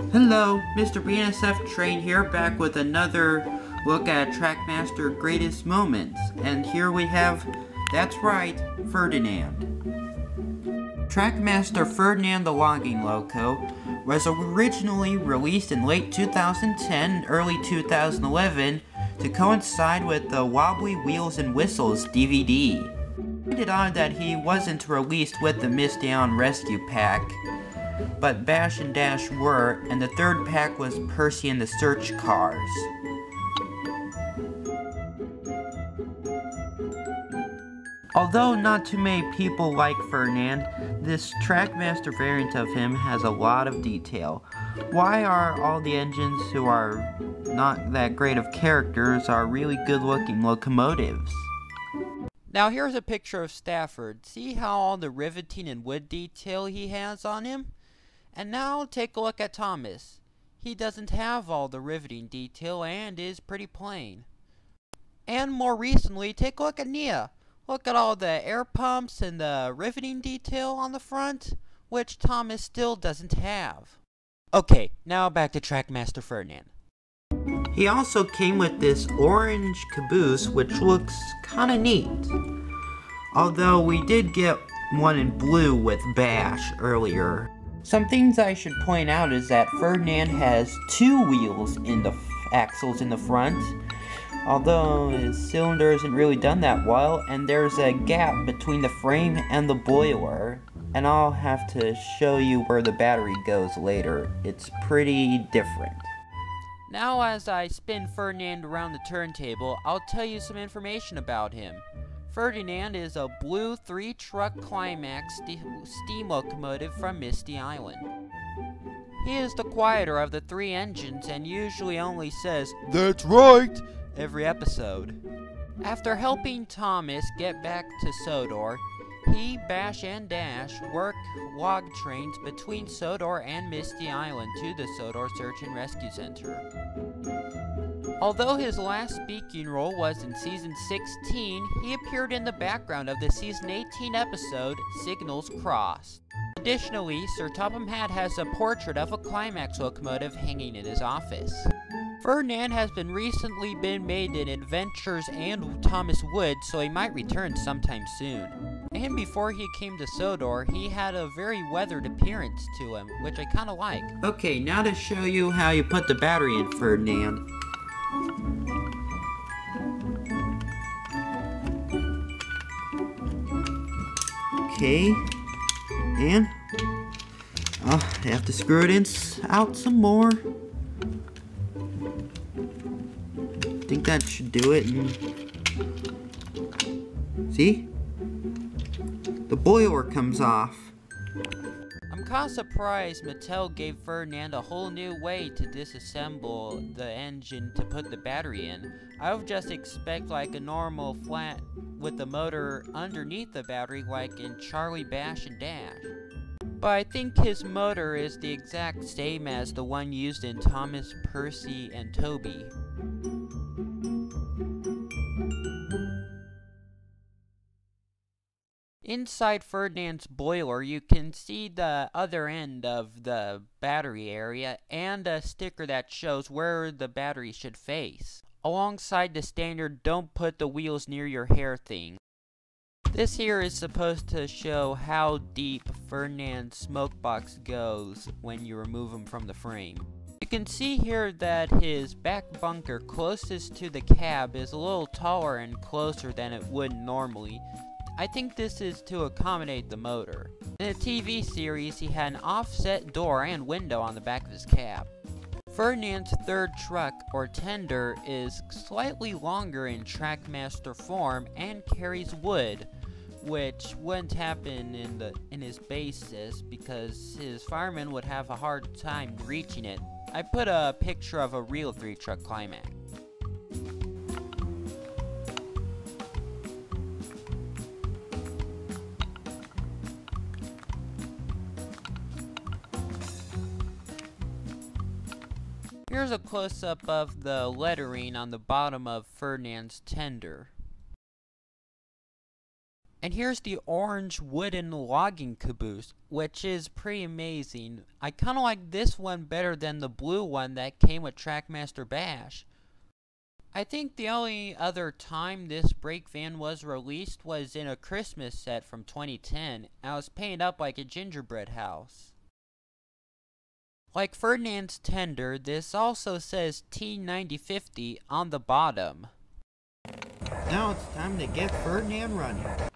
Hello, Mr. BNSF Train here, back with another look at Trackmaster Greatest Moments. And here we have, that's right, Ferdinand. Trackmaster Ferdinand The Logging Loco was originally released in late 2010 and early 2011 to coincide with the Wobbly Wheels and Whistles DVD. It odd that he wasn't released with the Misty Island Rescue Pack, but Bash and Dash were, and the third pack was Percy and the Search Cars. Although not too many people like Ferdinand, this Trackmaster variant of him has a lot of detail. Why are all the engines who are not that great of characters are really good looking locomotives? Now here's a picture of Stafford. See how all the riveting and wood detail he has on him? And now take a look at Thomas. He doesn't have all the riveting detail and is pretty plain. And more recently, take a look at Nia. Look at all the air pumps and the riveting detail on the front, which Thomas still doesn't have. Okay, now back to Trackmaster Ferdinand. He also came with this orange caboose, which looks kinda neat. Although we did get one in blue with Bash earlier. Some things I should point out is that Ferdinand has two wheels in the axles in the front, although his cylinder isn't really done that well, and there's a gap between the frame and the boiler, and I'll have to show you where the battery goes later. It's pretty different. Now as I spin Ferdinand around the turntable, I'll tell you some information about him. Ferdinand is a blue 3-truck Climax steam locomotive from Misty Island. He is the quieter of the three engines and usually only says, "That's right!" every episode. After helping Thomas get back to Sodor, he, Bash, and Dash work log trains between Sodor and Misty Island to the Sodor Search and Rescue Center. Although his last speaking role was in Season 16, he appeared in the background of the Season 18 episode, Signals Crossed. Additionally, Sir Topham Hatt has a portrait of a Climax locomotive hanging in his office. Ferdinand has recently been made in Adventures and Thomas Wood, so he might return sometime soon. And before he came to Sodor, he had a very weathered appearance to him, which I kinda like. Okay, now to show you how you put the battery in Ferdinand. Okay, and I have to screw it in out some more. I think that should do it. See? The boiler comes off. I'm kinda surprised Mattel gave Ferdinand a whole new way to disassemble the engine to put the battery in. I would just expect like a normal flat with the motor underneath the battery like in Charlie, Bash, and Dash. But I think his motor is the exact same as the one used in Thomas, Percy, and Toby. Inside Ferdinand's boiler, you can see the other end of the battery area and a sticker that shows where the battery should face, alongside the standard "don't put the wheels near your hair" thing. This here is supposed to show how deep Ferdinand's smoke box goes when you remove him from the frame. You can see here that his back bunker closest to the cab is a little taller and closer than it would normally. I think this is to accommodate the motor. In a TV series, he had an offset door and window on the back of his cab. Ferdinand's third truck, or tender, is slightly longer in Trackmaster form and carries wood, which wouldn't happen in his basis because his firemen would have a hard time reaching it. I put a picture of a real 3-truck Climax. Here's a close-up of the lettering on the bottom of Ferdinand's tender. And here's the orange wooden logging caboose, which is pretty amazing. I kinda like this one better than the blue one that came with Trackmaster Bash. I think the only other time this brake van was released was in a Christmas set from 2010. I was painted up like a gingerbread house. Like Ferdinand's tender, this also says T9050 on the bottom. Now it's time to get Ferdinand running.